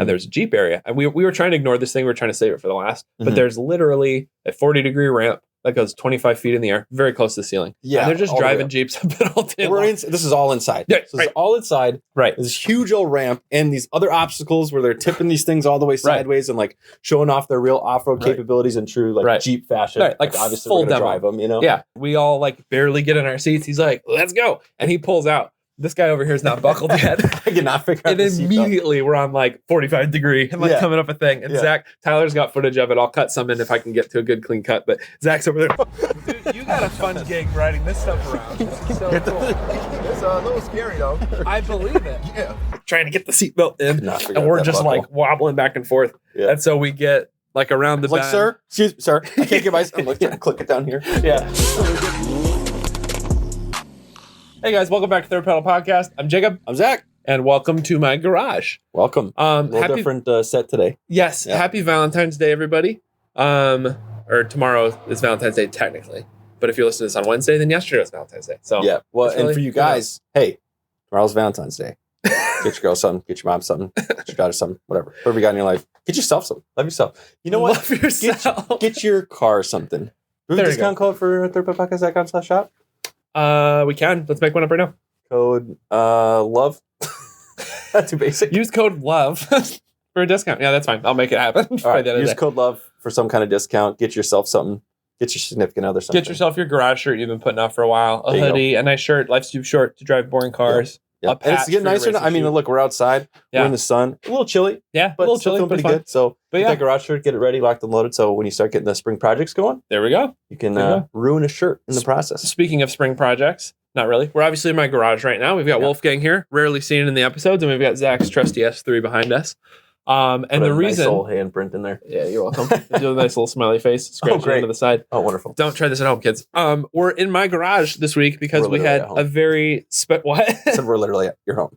and there's a Jeep area. And we were trying to ignore this thing. We were trying to save it for the last. But there's literally a 40-degree ramp that goes 25 feet in the air, very close to the ceiling. Yeah. And they're just driving Jeeps up it all day long. This is all inside. Yeah, so it's all inside. Right. There's this huge old ramp and these other obstacles where they're tipping these things all the way sideways and like showing off their real off-road capabilities in true like Jeep fashion. Right. Like obviously full we're gonna demo. drive them, you know? Yeah. We all like barely get in our seats. He's like, let's go. And he pulls out. This guy over here is not buckled yet. I cannot figure out. And immediately we're on like 45 degree and like coming up a thing. And Tyler's got footage of it. I'll cut some in if I can get to a good clean cut. But Zach's over there. Dude, you got a fun gig riding this stuff around. This is so cool. It's a little scary though. I believe it. Yeah. Trying to get the seatbelt in. And we're just like wobbling back and forth. Yeah. And so we get like around the bend. Like, sir, excuse me, sir. I can't get my I'm like, click it down here. Yeah. Hey guys, welcome back to Third Pedal Podcast. I'm Jacob. I'm Zach. And welcome to my garage. Welcome. A little different set today. Yes. Yeah. Happy Valentine's Day, everybody. Or tomorrow is Valentine's Day technically. But if you listen to this on Wednesday, then yesterday was Valentine's Day. So yeah. Well, and for you guys, hey, tomorrow's Valentine's Day. Get your girl something, get your mom something, get your daughter something, whatever. Whatever you got in your life. Get yourself something. Love yourself. You know what? Love yourself. Get your car something. Do we have a discount code for thirdpodcast.com/shop? We can. Let's make one up right now. Code love. That's too basic. Use code love for a discount. Yeah, that's fine. I'll make it happen. All right. Use code love for some kind of discount. Get yourself something. Get your significant other something. Get yourself your garage shirt you've been putting off for a while. A hoodie, a nice shirt. Life's too short to drive boring cars. Yeah. And it's getting nicer now. I mean, look, we're outside. We're in the sun. A little chilly. Yeah, but a little chilly, feeling pretty good. So get that garage shirt, get it ready, locked and loaded. So when you start getting the spring projects going, there we go. You can ruin a shirt in the process. Speaking of spring projects, not really. We're obviously in my garage right now. We've got Wolfgang here, rarely seen in the episodes, and we've got Zach's trusty S3 behind us. And the reason, nice little handprint in there. Yeah, you're welcome. Do a nice little smiley face, scratch it into the side. Oh, wonderful. Don't try this at home, kids. We're in my garage this week because we had a very what? So we're literally at your home.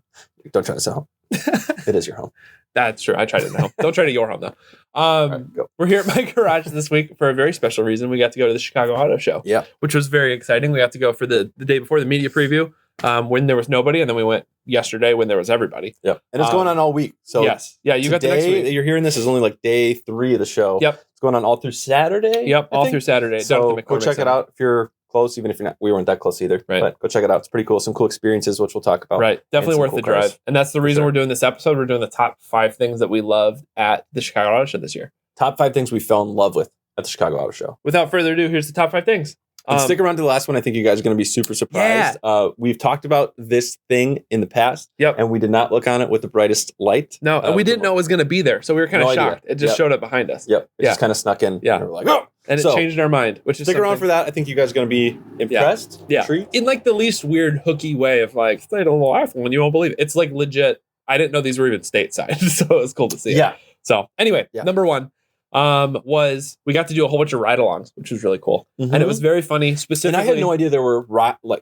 Don't try this at home. It is your home. That's true. I tried it at home. Don't try it at your home though. Right, we're here at my garage this week for a very special reason. We got to go to the Chicago Auto Show. Yeah, which was very exciting. We got to go for the day before the media preview. When there was nobody, and then we went yesterday when there was everybody. Yep. And it's going on all week. So yes. Yeah, you got the next week. You're hearing this is only like day 3 of the show. Yep. It's going on all through Saturday. Yep, all through Saturday. So go check it out if you're close, even if you're not. We weren't that close either. Right. But go check it out. It's pretty cool. Some cool experiences, which we'll talk about. Right. Definitely worth the drive. And that's the reason we're doing this episode. We're doing the top 5 things that we loved at the Chicago Auto Show this year. Top 5 things we fell in love with at the Chicago Auto Show. Without further ado, here's the top 5 things. And stick around to the last one. I think you guys are going to be super surprised. Yeah. We've talked about this thing in the past. Yep. And we did not look on it with the brightest light. No, and we didn't know it was going to be there. So we were kind of shocked. It just showed up behind us. Yep. It just kind of snuck in. Yeah. And we were like, oh! And it changed our mind, which is stick around for that. I think you guys are going to be impressed. Yeah. In like the least weird hooky way of like, played a little iPhone and you won't believe it. It's like legit. I didn't know these were even stateside. So it was cool to see. Yeah. So anyway, number 1. Was we got to do a whole bunch of ride-alongs, which was really cool, and it was very funny. Specifically, and I had no idea there were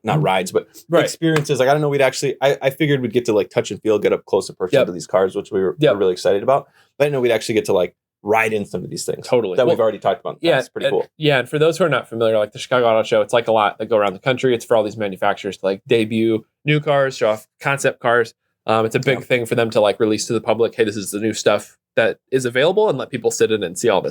not rides, but experiences. Like I don't know, we'd actually. I figured we'd get to like touch and feel, get up close and personal to these cars, which we were really excited about. But I didn't know we'd actually get to like ride in some of these things. Totally, that we've already talked about. Yeah, it's pretty cool. Yeah, and for those who are not familiar, like the Chicago Auto Show, it's like a lot that go around the country. It's for all these manufacturers to like debut new cars, show off concept cars. It's a big thing for them to like release to the public. Hey, this is the new stuff that is available, and let people sit in and see all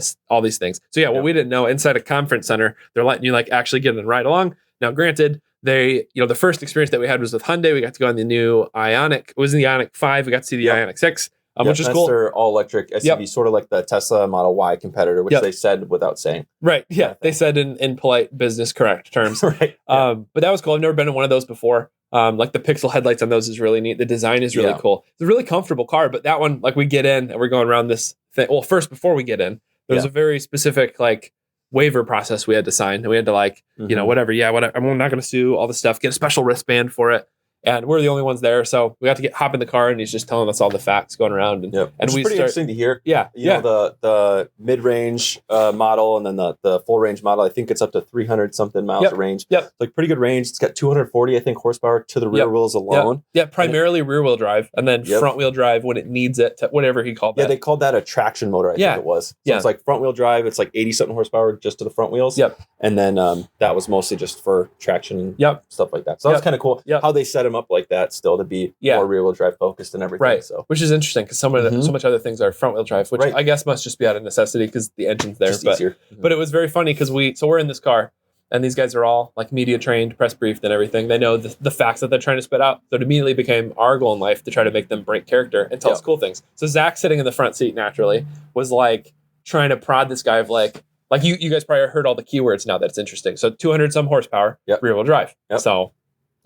these things. So what we didn't know, inside a conference center, they're letting you like actually get in and ride along. Now, granted, the first experience that we had was with Hyundai. We got to go on the new Ioniq. It was in the Ioniq 5. We got to see the Ioniq 6, which is cool. Their all-electric SUV, sort of like the Tesla Model Y competitor, which they said without saying. Right, yeah. They said in polite business correct terms. Right. But that was cool. I've never been in one of those before. Like the pixel headlights on those is really neat. The design is really cool. It's a really comfortable car, but that one, like we get in and we're going around this thing. Well, first, before we get in, there's a very specific like waiver process we had to sign. And we had to like, whatever. Yeah, whatever. I'm not going to sue all this stuff, get a special wristband for it. And we're the only ones there. So we got to hop in the car and he's just telling us all the facts going around. And, and it's pretty interesting to hear. Yeah. You know, the mid-range model and then the full range model, I think it's up to 300 something miles of range. Yep. Like pretty good range. It's got 240, I think, horsepower to the rear wheels alone. Yeah, primarily rear wheel drive and then front wheel drive when it needs it, whatever he called that. Yeah, they called that a traction motor, I think it was. So it's like front wheel drive. It's like 80 something horsepower just to the front wheels. Yep. And then that was mostly just for traction and stuff like that. So that was kind of cool how they set them up like that still to be more rear wheel drive focused and everything. Right. So, which is interesting because so much other things are front wheel drive, which I guess must just be out of necessity because the engine's there. Just easier. But it was very funny because we're in this car and these guys are all like media trained, press briefed and everything. They know the facts that they're trying to spit out. So it immediately became our goal in life to try to make them break character and tell us cool things. So Zach sitting in the front seat naturally was like trying to prod this guy of like you guys probably heard all the keywords now that it's interesting. So 200 some horsepower, rear wheel drive. So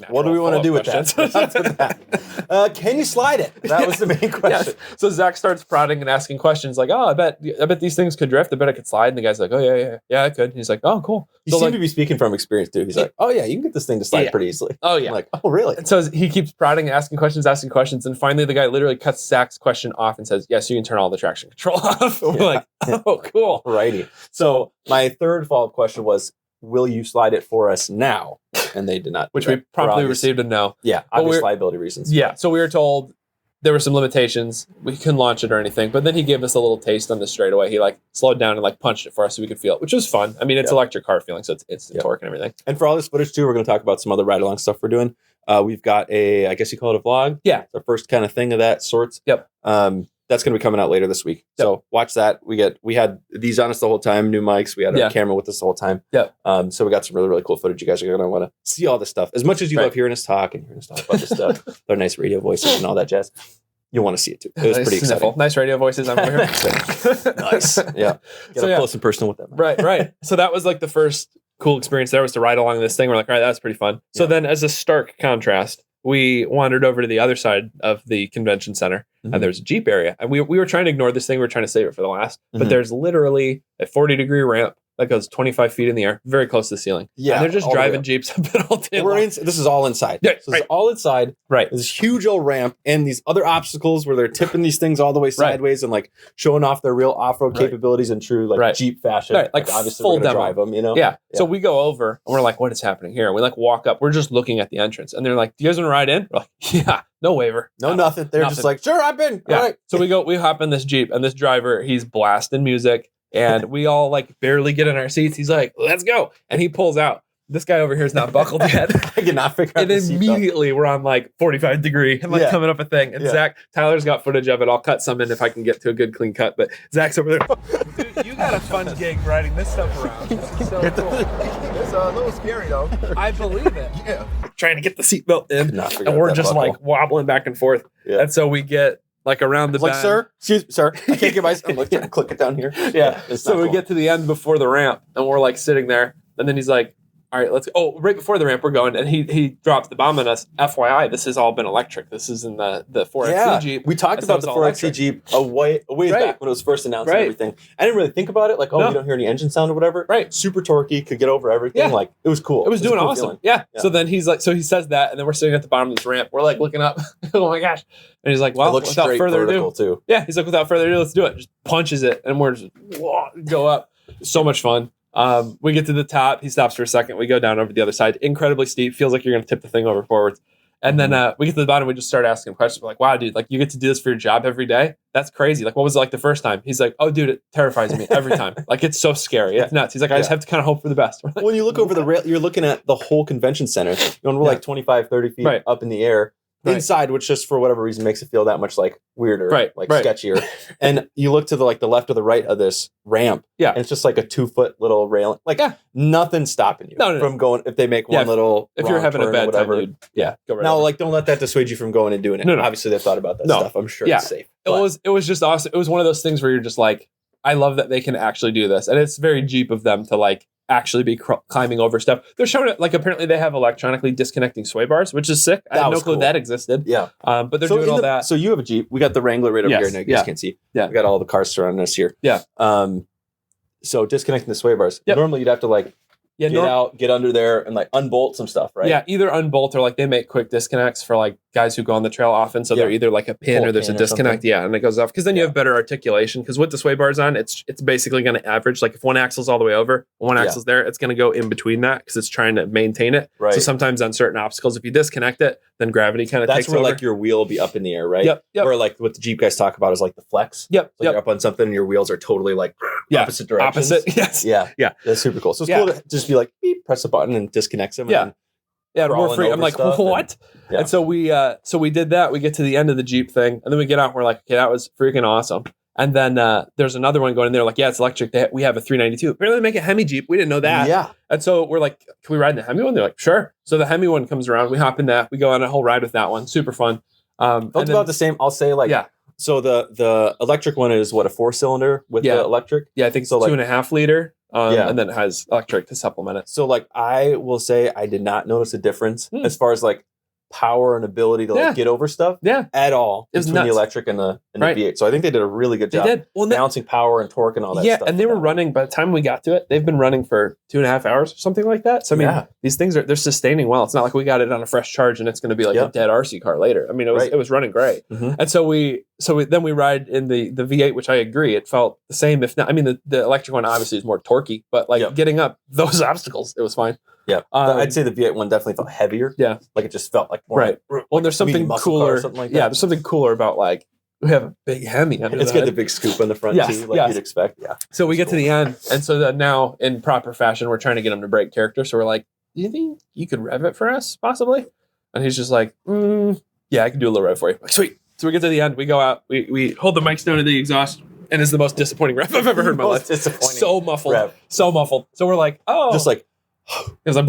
what do we want to do with that? Can you slide it? That was the main question. So Zach starts prodding and asking questions like, "Oh, I bet these things could drift. I bet I could slide." And the guy's like, "Oh yeah, I could." And he's like, "Oh, cool." He seemed to be speaking from experience too. He's like, "Oh yeah, you can get this thing to slide pretty easily." Oh yeah. I'm like, "Oh really?" And so he keeps prodding, asking questions, and finally the guy literally cuts Zach's question off and says, "Yes, you can turn all the traction control off." We're like, "Oh, cool." Righty. So my third follow-up question was, will you slide it for us now? And they did not. Which we promptly received a no. Yeah, obvious liability reasons. Yeah, so we were told there were some limitations. We couldn't launch it or anything. But then he gave us a little taste on the straightaway. He like slowed down and like punched it for us so we could feel it, which was fun. I mean, it's electric car feeling, so it's instant torque and everything. And for all this footage too, we're going to talk about some other ride-along stuff we're doing. We've got I guess you call it a vlog. Yeah. It's our first kind of thing of that sorts. Yep. That's going to be coming out later this week. Yep. So watch that. We had these on us the whole time, new mics. We had our camera with us the whole time. Yep. So we got some really, really cool footage. You guys are going to want to see all this stuff. As much as you love hearing us talk and hearing us talk about this stuff, their nice radio voices and all that jazz, you'll want to see it too. It was pretty exciting. Nice radio voices. I'm here. Nice. Yeah. Get up close and personal with them. Right. So that was like the first cool experience there was to ride along this thing. We're like, all right, that's pretty fun. So then as a stark contrast, we wandered over to the other side of the convention center and there's a Jeep area. And we were trying to ignore this thing. We were trying to save it for the last. But there's literally a 40-degree ramp that goes 25 feet in the air, very close to the ceiling. Yeah. And they're just driving Jeeps up and all day long. This is all inside. Yeah, so it's all inside. Right. There's this huge old ramp and these other obstacles where they're tipping these things all the way sideways and like showing off their real off-road capabilities in true like Jeep fashion. Right. Like obviously full we're gonna demo. drive them, you know? Yeah. So we go over and we're like, what is happening here? And we like walk up. We're just looking at the entrance. And they're like, do you guys want to ride in? We're like, yeah. No waiver. No, nothing. They're just like, sure, I've been. Yeah. All right. So we hop in this Jeep and this driver, he's blasting music. And we all like barely get in our seats. He's like, let's go. And he pulls out. This guy over here is not buckled yet. I cannot figure out. And immediately we're on like 45 degree and like coming up a thing. And Tyler's got footage of it. I'll cut some in if I can get to a good clean cut. But Zach's over there. Dude, you got a fun gig riding this stuff around. This is so cool. It's a little scary though. I believe it. Yeah. Trying to get the seatbelt in. And we're just like wobbling back and forth. Yeah. And so we get like around the like, sir, I can't get my. I'm like trying to click it down here. Yeah. So we get to the end before the ramp, and we're like sitting there, and then he's like, "All right, let's go." Oh, right before the ramp, we're going, and he drops the bomb on us. FYI, this has all been electric. This is in the 4XC Jeep. We talked about the 4XC Jeep a way back when it was first announced and everything. I didn't really think about it, like, you don't hear any engine sound or whatever. Right. Super torquey, could get over everything. Yeah. Like, it was cool. It was doing awesome. Yeah. So then he's like, so he says that, and then we're sitting at the bottom of this ramp. We're like looking up. Oh my gosh. And he's like, well, without further ado. Too. Yeah. He's like, without further ado, let's do it. Just punches it, and we're just go up. So much fun. We get to the top. He stops for a second. We go down over the other side. Incredibly steep. Feels like you're going to tip the thing over forwards. And then we get to the bottom. We just start asking questions. We're like, wow, dude, like you get to do this for your job every day? That's crazy. Like, what was it like the first time? He's like, oh, dude, it terrifies me every time. Like, it's so scary. It's nuts. He's like, I just have to kind of hope for the best. Like, when you look over the rail, you're looking at the whole convention center. You know, we're like 25, 30 feet up in the air. Inside, which just for whatever reason makes it feel that much like weirder, sketchier. And you look to the left or the right of this ramp, and it's just like a 2-foot little railing, like nothing stopping you from going. If they make one little, if you're having a bad time, go right now, like don't let that dissuade you from going and doing it. No. Obviously, they've thought about that stuff. I'm sure it's safe. It was just awesome. It was one of those things where you're just like, I love that they can actually do this, and it's very Jeep of them to like actually be climbing over stuff. They're showing it like apparently they have electronically disconnecting sway bars, which is sick. I had no clue that existed. Yeah. But they're doing all that. So you have a Jeep. We got the Wrangler right over here. Now you guys can't see. Yeah. We got all the cars surrounding us here. Yeah. So disconnecting the sway bars. Yep. Normally you'd have to like get under there and like unbolt some stuff, right? Yeah, either unbolt or like they make quick disconnects for like guys who go on the trail often. So they're either like a pin or there's a disconnect. Yeah, and it goes off because then you have better articulation. Because with the sway bars on, it's basically going to average. Like if one axle's all the way over, one axle's there, it's going to go in between that because it's trying to maintain it. Right. So sometimes on certain obstacles, if you disconnect it, then gravity kind of takes over. That's where like your wheel will be up in the air, right? Yep. Or like what the Jeep guys talk about is like the flex. Yep. So you're up on something and your wheels are totally like opposite directions. Opposite. Yes. Yeah. That's super cool. So it's cool to just be like, beep, press a button and disconnects them. Yeah. And Yeah, more free. I'm like, what? And so we did that. We get to the end of the Jeep thing, and then we get out. And we're like, okay, that was freaking awesome. And then there's another one going in there. Like, yeah, it's electric. We have a 392. Apparently, they make a Hemi Jeep. We didn't know that. Yeah. And so we're like, can we ride in the Hemi one? They're like, sure. So the Hemi one comes around. We hop in that. We go on a whole ride with that one. Super fun. Felt about the same. I'll say So the electric one is what, a 4-cylinder with the electric? Yeah, I think so. 2.5 liter. And then it has electric to supplement it. So like I will say I did not notice a difference as far as like power and ability to like get over stuff at all between the electric and the V8. So I think they did a really good job balancing power and torque and all that stuff. Yeah, and they were running, by the time we got to it, they've been running for 2.5 hours or something like that. So I mean, these things they're sustaining well. It's not like we got it on a fresh charge and it's going to be like a dead RC car later. I mean, it was running great. Mm-hmm. And so then we ride in the V8, which I agree, it felt the same. If not, I mean, the electric one obviously is more torquey, but like getting up those obstacles, it was fine. Yeah, I'd say the V8 one definitely felt heavier. Yeah, like it just felt like more well, there's something cooler. Like there's something cooler about like we have a big Hemi. It's got the big scoop on the front too, like you'd expect. Yeah. So we get to the end, and so that now in proper fashion, we're trying to get him to break character. So we're like, "Do you think you could rev it for us, possibly?" And he's just like, "Yeah, I can do a little rev for you." Like, sweet. So we get to the end. We go out. We hold the mics down to the exhaust. And it's the most disappointing rev I've ever heard in my life. So muffled. Rev. So muffled. So we're like, oh. Just like. It was like,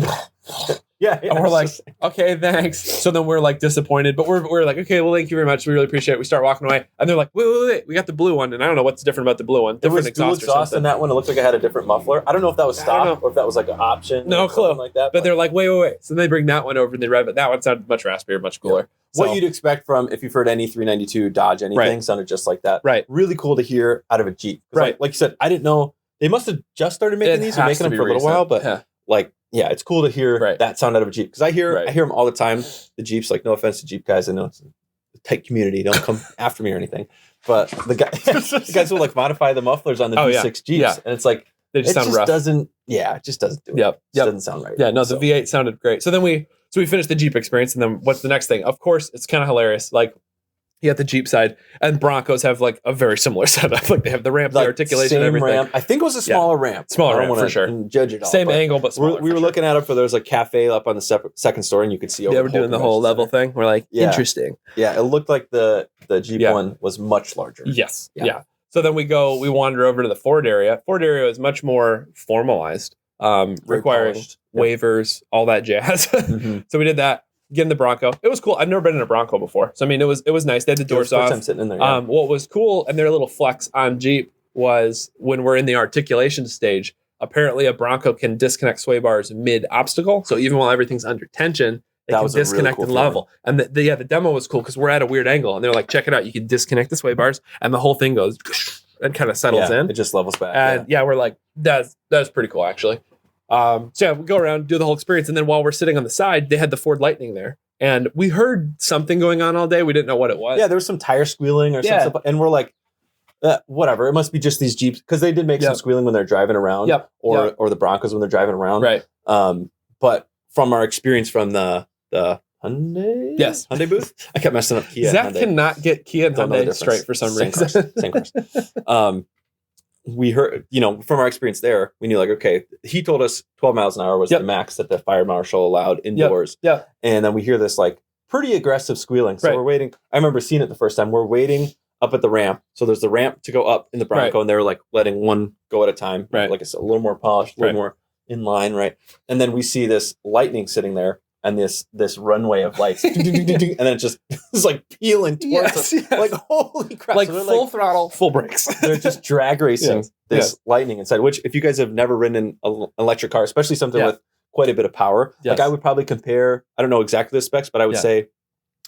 and we're like, okay, thanks. So then we're like disappointed, but we're like, okay, well, thank you very much. We really appreciate it. We start walking away, and they're like, wait, we got the blue one, and I don't know what's different about the blue one. There was dual exhaust in that one. It looked like it had a different muffler. I don't know if that was stock or if that was like an option. No clue. Like that. But they're like, wait. So they bring that one over and they rev it. That one sounded much raspier, much cooler. Yeah. So, what you'd expect from if you've heard any 392 Dodge anything sounded just like that. Right. Really cool to hear out of a Jeep. Right. Like you said, I didn't know they must have just started making these or making them for a little while, but yeah, it's cool to hear that sound out of a Jeep because I hear them all the time. The Jeeps, like no offense to Jeep guys, I know it's a tight community. Don't come after me or anything. But the guys will like modify the mufflers on the V6 Jeeps, and it's like they just sound rough. It just doesn't do it. It doesn't sound right. Yeah, no, the V8 sounded great. So then we finished the Jeep experience, and then what's the next thing? Of course, it's kind of hilarious. Like you got the Jeep side, and Broncos have like a very similar setup. Like they have the ramp, the articulation, and everything. Ramp. I think it was a smaller ramp. Smaller ramp for sure. Judge it all. Same angle, but smaller. We were looking at it for there was a cafe up on the second story, and you could see over. Yeah, we're doing the whole level thing. We're like, interesting. Yeah, it looked like the Jeep one was much larger. Yes. Yeah. So then we wander over to the Ford area. Ford area is much more formalized, requiring waivers, all that jazz. Mm-hmm. So we did that. Get in the Bronco. It was cool. I've never been in a Bronco before. So I mean, it was nice. They had the doors off. Time sitting in there, what was cool, and their little flex on Jeep was when we're in the articulation stage, apparently a Bronco can disconnect sway bars mid-obstacle. So even while everything's under tension, they can disconnect and level. And the demo was cool because we're at a weird angle. And they're like, check it out. You can disconnect the sway bars and the whole thing goes and kind of settles in. It just levels back. And we're like, that's pretty cool, actually. So we go around, do the whole experience, and then while we're sitting on the side, they had the Ford Lightning there, and we heard something going on all day. We didn't know what it was. Yeah, there was some tire squealing or something, and we're like, whatever. It must be just these Jeeps because they did make some squealing when they're driving around, or the Broncos when they're driving around, right? But from our experience from the Hyundai, Hyundai booth, I kept messing up Kia. Zach cannot get Kia and Hyundai straight for some reason. Same cars. We heard, from our experience there, we knew like, okay, he told us 12 miles an hour was the max that the fire marshal allowed indoors. Yeah. And then we hear this like pretty aggressive squealing. So we're waiting. I remember seeing it the first time. We're waiting up at the ramp. So there's the ramp to go up in the Bronco, and they were like letting one go at a time. Right. Like I said, a little more polished, a little more in line. Right. And then we see this Lightning sitting there. And this runway of lights, and then it just is like peeling towards us. Yes. Like, holy crap. Like so full throttle, full brakes. They're just drag racing this Lightning inside, which if you guys have never ridden in an electric car, especially something with quite a bit of power, like I would probably compare, I don't know exactly the specs, but I would say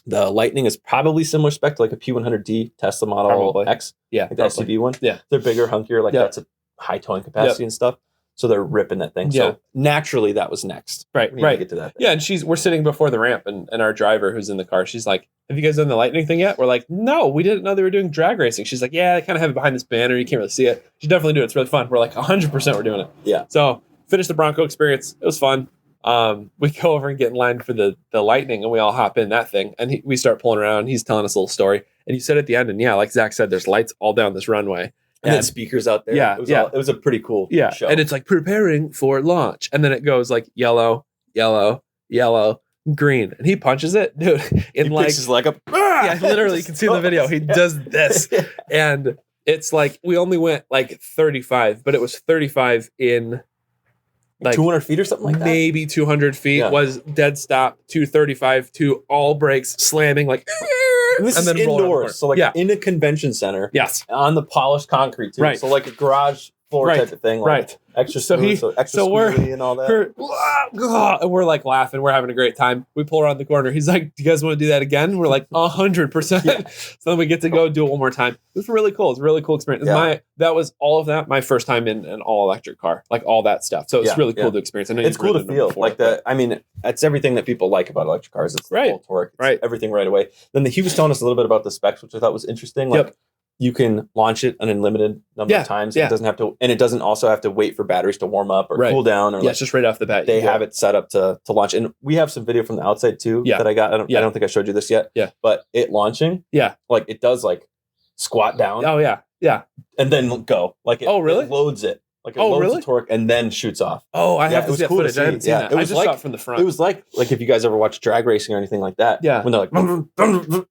the Lightning is probably similar spec to like a P100D Tesla Model X. Yeah. Like the SUV one. Yeah. They're bigger, hunkier, like that's a high towing capacity and stuff. So they're ripping that thing. So naturally, that was next. Right. We need to get to that. Yeah, and we're sitting before the ramp, and our driver who's in the car, she's like, "Have you guys done the Lightning thing yet?" We're like, "No, we didn't know they were doing drag racing." She's like, "Yeah, I kind of have it behind this banner. You can't really see it. You should definitely do it. It's really fun." We're like, 100% we're doing it. Yeah. So finished the Bronco experience. It was fun. We go over and get in line for the Lightning, and we all hop in that thing, and we start pulling around. He's telling us a little story, and he said at the end, and like Zach said, there's lights all down this runway. And then speakers out there. Yeah, it was a pretty cool show. And it's like preparing for launch. And then it goes like yellow, yellow, yellow, green, and he punches it, dude. In he like picks his leg up. Yeah, literally, you can see in the video. He does this, and it's like we only went like 35, but it was 35 in like 200 feet or something like that. Maybe 200 feet was dead stop. 235 to all brakes slamming like. And this is indoors, so like in a convention center. Yes, on the polished concrete too. Right. So like a garage floor type of thing. Like right. Extra smooth, extra squealy and all that. And we're like laughing. We're having a great time. We pull around the corner. He's like, "Do you guys want to do that again?" We're like, 100%. So then we get to go do it one more time. It was really cool. It's a really cool experience. That was all of that. My first time in an all electric car, like all that stuff. So it's really cool to experience. I know it's cool to feel like that. I mean, that's everything that people like about electric cars. It's the full torque, it's everything right away. Then he was telling us a little bit about the specs, which I thought was interesting. Like, you can launch it an unlimited number of times. It doesn't have to, and it doesn't also have to wait for batteries to warm up or cool down. Or it's just right off the bat. They have it set up to launch, and we have some video from the outside too that I got. I don't think I showed you this yet. Yeah, but it launching. Yeah, like it does like squat down. Oh yeah, and then go like. It loads it. Like it loads the torque and then shoots off. Oh, I have to see that footage. I haven't seen that. It was I just saw it from the front. It was like if you guys ever watch drag racing or anything like that. Yeah. When they're like, when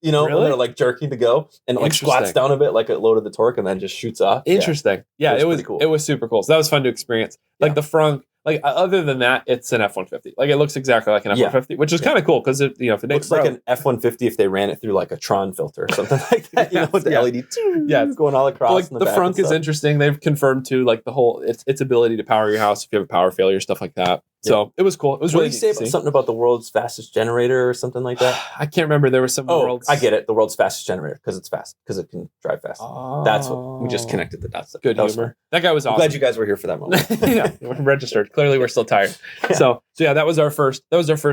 they're like jerking to go and it like squats down a bit, like it loaded the torque and then just shoots off. Interesting. Yeah, it was cool. It was super cool. So that was fun to experience. Like the front. Like other than that, it's an F-150. Like it looks exactly like an F-150, which is kind of cool because if it looks like an F-150 if they ran it through like a Tron filter or something like that. With the LED. It's going all across. Like the front is interesting. They've confirmed too, like the whole its ability to power your house if you have a power failure, stuff like that. So it was cool. It was really. What did you say something about the world's fastest generator or something like that? I can't remember. There was some. I get it. The world's fastest generator because it's fast because it can drive fast. That's what we just connected the dots. Good humor. That guy was awesome. I'm glad you guys were here for that moment. Yeah, we're registered. Clearly, we're still tired. So yeah, that was our first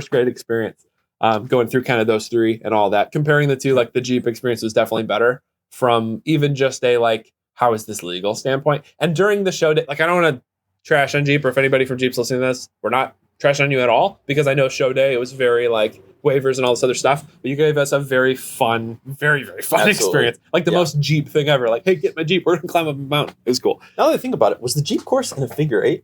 great experience. Going through kind of those three and all that. Comparing the two, like the Jeep experience was definitely better from even just a like how is this legal standpoint. And during the show day, like I don't want to trash on Jeep, or if anybody from Jeep's listening to this, we're not trashing on you at all because I know show day it was very like waivers and all this other stuff, but you gave us a very fun, very, very fun experience. Like the most Jeep thing ever. Like, hey, get my Jeep, we're gonna climb up a mountain. It was cool. Now that I think about it, was the Jeep course in a figure eight?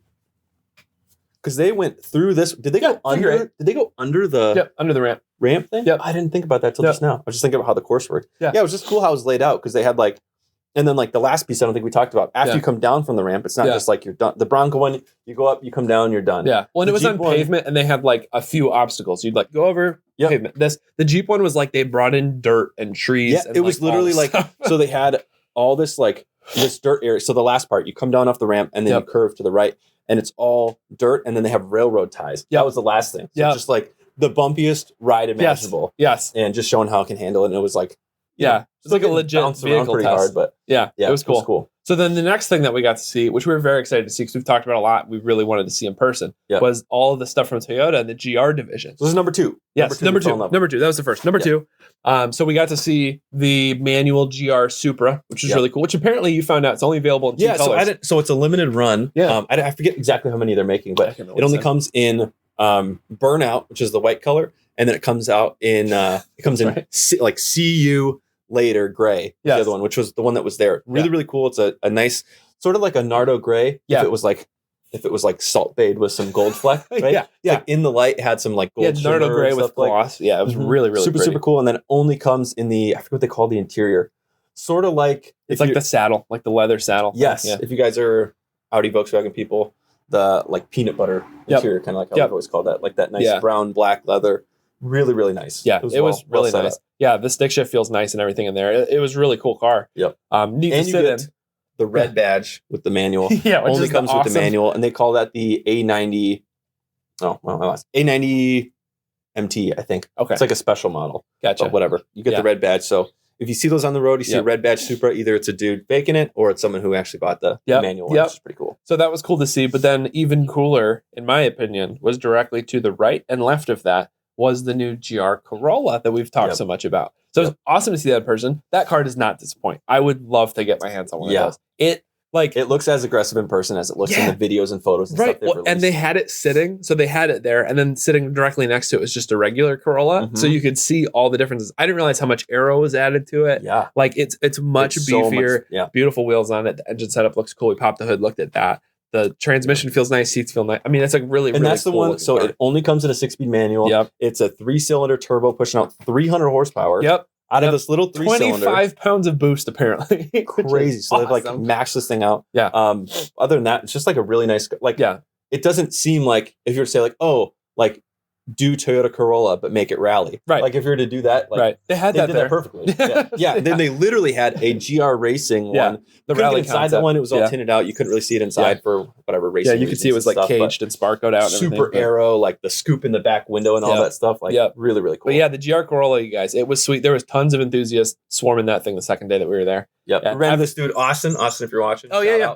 Because they went through this. Did they go under? Did they go under the under the ramp thing? Yep. I didn't think about that till just now. I was just thinking about how the course worked. Yeah, it was just cool how it was laid out because they had like. And then like the last piece I don't think we talked about. After you come down from the ramp, it's not just like you're done. The Bronco one, you go up, you come down, you're done. Yeah. Well, and it was on pavement and they had like a few obstacles. You'd like go over pavement. The Jeep one was like they brought in dirt and trees. Yeah, and it was literally like, so they had all this like this dirt area. So the last part, you come down off the ramp and then you curve to the right and it's all dirt and then they have railroad ties. That was the last thing. So just like the bumpiest ride imaginable. Yes. And just showing how it can handle it. And it was like, it's like a legit vehicle test. Hard, but it was cool. So then the next thing that we got to see, which we were very excited to see because we've talked about a lot, we really wanted to see in person, was all of the stuff from Toyota and the GR division. So this is number two. Yes, number two. That was the first. Number two. So we got to see the manual GR Supra, which is really cool, which apparently you found out it's only available in two colors. So it's a limited run. Yeah. I forget exactly how many they're making, but it only comes in Burnout, which is the white color, and then it comes out in like CU later gray, the other one, which was the one that was there. Really cool. It's a nice sort of like a Nardo gray. If it was like salt bayed with some gold fleck, right? Like in the light it had some like gold Nardo gray with gloss. It was really super cool. And then it only comes in the, I forget what they call the interior. Sort of like it's like the saddle, like the leather saddle. Yes. If you guys are Audi Volkswagen people, the like peanut butter interior, kind of like how I've always called that, like that nice brown black leather. Really nice. Yeah, it was really nice. Up. Yeah, the stick shift feels nice and everything in there. It was a really cool car. Yep. Neat to sit in. The red badge with the manual. Which only comes with the manual, and they call that the A90. Oh, well, A90 MT, I think. Okay, it's like a special model. Gotcha. But whatever, you get the red badge. So if you see those on the road, you see a red badge Supra. Either it's a dude faking it, or it's someone who actually bought the manual one, which is pretty cool. So that was cool to see. But then even cooler, in my opinion, was directly to the right and left of that was the new GR Corolla that we've talked so much about. So it's awesome to see that in person. That car does not disappoint. I would love to get my hands on one of those. It looks as aggressive in person as it looks in the videos and photos and stuff they've released. And they had it sitting, so they had it there, and then sitting directly next to it was just a regular Corolla, so you could see all the differences. I didn't realize how much aero was added to it. Yeah, like it's much beefier. So much, beautiful wheels on it. The engine setup looks cool. We popped the hood, looked at that. The transmission feels nice. Seats feel nice. I mean, it's like really, and really that's the cool one. So car. it only comes in a 6-speed manual. Yep. It's a 3-cylinder turbo pushing out 300 horsepower. Yep. Out of this little 3-cylinder. 25 pounds of boost, apparently. Crazy. So awesome. they've like maxed this thing out. Yeah. Other than that, it's just like a really nice, like, yeah. It doesn't seem like, if you were to say like, oh, like, do Toyota Corolla, but make it rally. Right. Like if you were to do that, like right. They had they that did there. that perfectly. Yeah. Then they literally had a GR Racing one. The rally inside concept. that one, it was all tinted out. You couldn't really see it inside for whatever racing. Yeah, you could see it was like stuff, caged and sparkled out. And super aero, like the scoop in the back window and all that stuff. Like really, really cool. But yeah, the GR Corolla, you guys, it was sweet. There was tons of enthusiasts swarming that thing the second day that we were there. Yep. Yeah. Ran this dude, Austin, if you're watching. Oh, yeah.